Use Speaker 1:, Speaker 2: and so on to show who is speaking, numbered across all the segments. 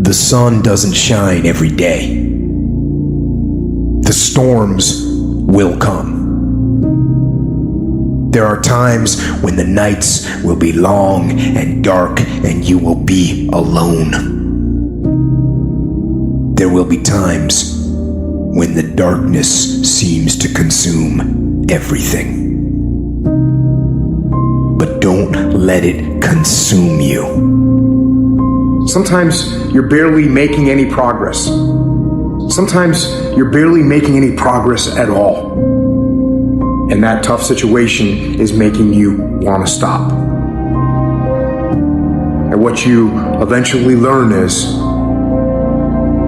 Speaker 1: The sun doesn't shine every day. The storms will come. There are times when the nights will be long and dark and you will be alone. There will be times when the darkness seems to consume everything. But don't let it consume you.
Speaker 2: Sometimes you're barely making any progress. Sometimes you're barely making any progress at all. And that tough situation is making you want to stop. And what you eventually learn is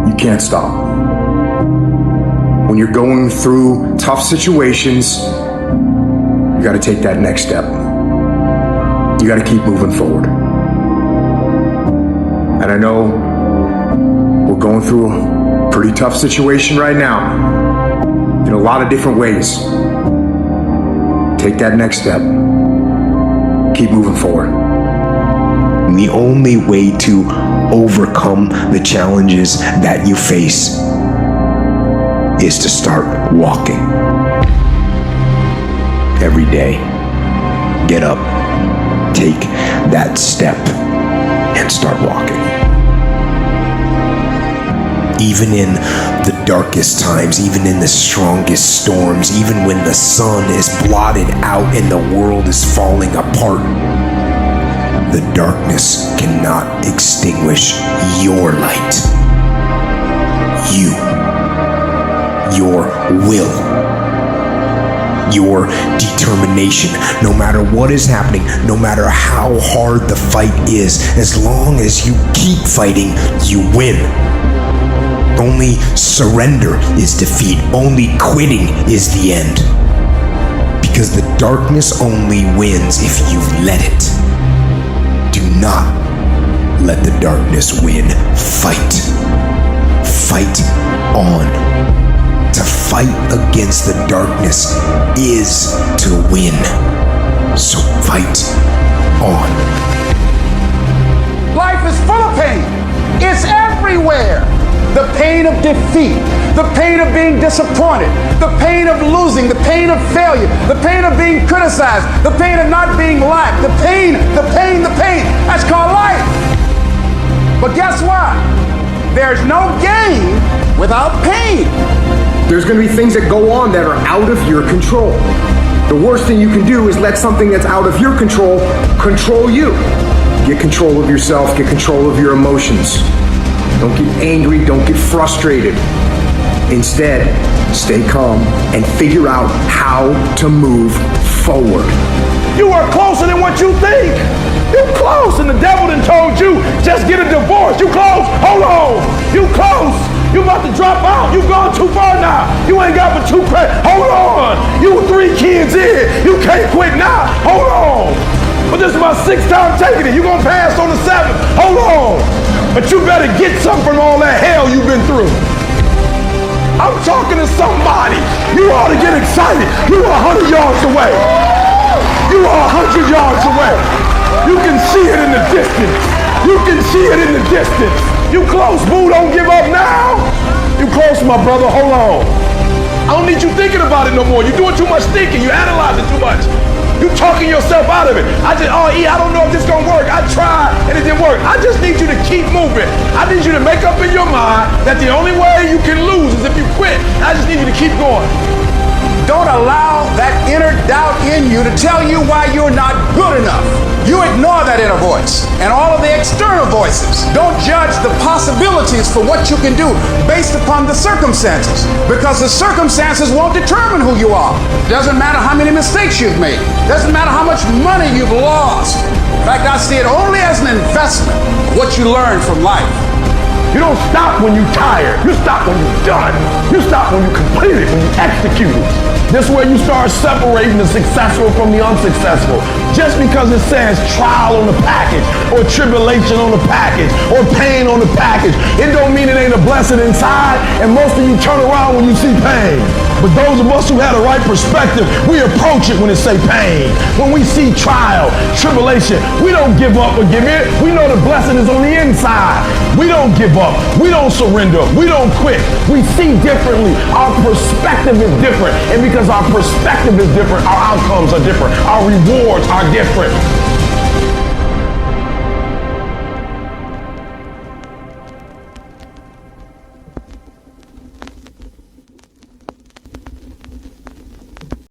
Speaker 2: you can't stop. When you're going through tough situations, you got to take that next step. You got to keep moving forward. And I know we're going through a pretty tough situation right now in a lot of different ways. Take that next step. Keep moving forward.
Speaker 1: And the only way to overcome the challenges that you face is to start walking. Every day, get up, take that step, and start walking. Even in the darkest times, even in the strongest storms, even when the sun is blotted out and the world is falling apart, the darkness cannot extinguish your light. You, your will, your determination, no matter what is happening, no matter how hard the fight is, as long as you keep fighting, you win. Only surrender is defeat. Only quitting is the end. Because the darkness only wins if you let it. Do not let the darkness win. Fight. Fight on. To fight against the darkness is to win. So fight on.
Speaker 3: Life is full of pain. It's everywhere. The pain of defeat, the pain of being disappointed, the pain of losing, the pain of failure, the pain of being criticized, the pain of not being liked, the pain. That's called life. But guess what? There's no gain without pain.
Speaker 2: There's going to be things that go on that are out of your control. The worst thing you can do is let something that's out of your control control you. Get control of yourself, get control of your emotions. Don't get angry, don't get frustrated. Instead, stay calm and figure out how to move forward.
Speaker 4: You are closer than what you think. You're close, and the devil done told you, just get a divorce. You close, hold on. You close. You about to drop out. You gone too far now. You ain't got but 2 credits. Hold on. You 3 kids in. You can't quit now. Hold on. But this is my 6th time taking it. You gonna pass on the 7th. Hold on. But you better get something from all that hell you've been through. I'm talking to somebody. You ought to get excited. You are 100 yards away. You are 100 yards away. You can see it in the distance. You can see it in the distance. You close, boo. Don't give up now. You close, my brother. Hold on. I don't need you thinking about it no more. You're doing too much thinking. You analyzing too much. You talking yourself out of it. I don't know if this gonna work. I tried and it didn't work. I just need you to keep moving. I need you to make up in your mind that the only way you can lose is if you quit. I just need you to keep going.
Speaker 3: Don't allow that inner doubt in you to tell you why you're not good enough. You ignore that inner voice and all of the external voices. Don't judge the possibilities for what you can do based upon the circumstances, because the circumstances won't determine who you are. Doesn't matter how many mistakes you've made. Doesn't matter how much money you've lost. In fact, I see it only as an investment of what you learn from life.
Speaker 4: You don't stop when you're tired. You stop when you're done. You stop when you complete it, when you execute it. This is where you start separating the successful from the unsuccessful. Just because it says trial on the package, or tribulation on the package, or pain on the package, it don't mean it ain't a blessing inside, and most of you turn around when you see pain. But those of us who had a right perspective, we approach it when it say pain. When we see trial, tribulation, we don't give up or give in. We know the blessing is on the inside. We don't give up. We don't surrender. We don't quit. We see differently. Our perspective is different. And because our perspective is different, our outcomes are different. Our rewards are different.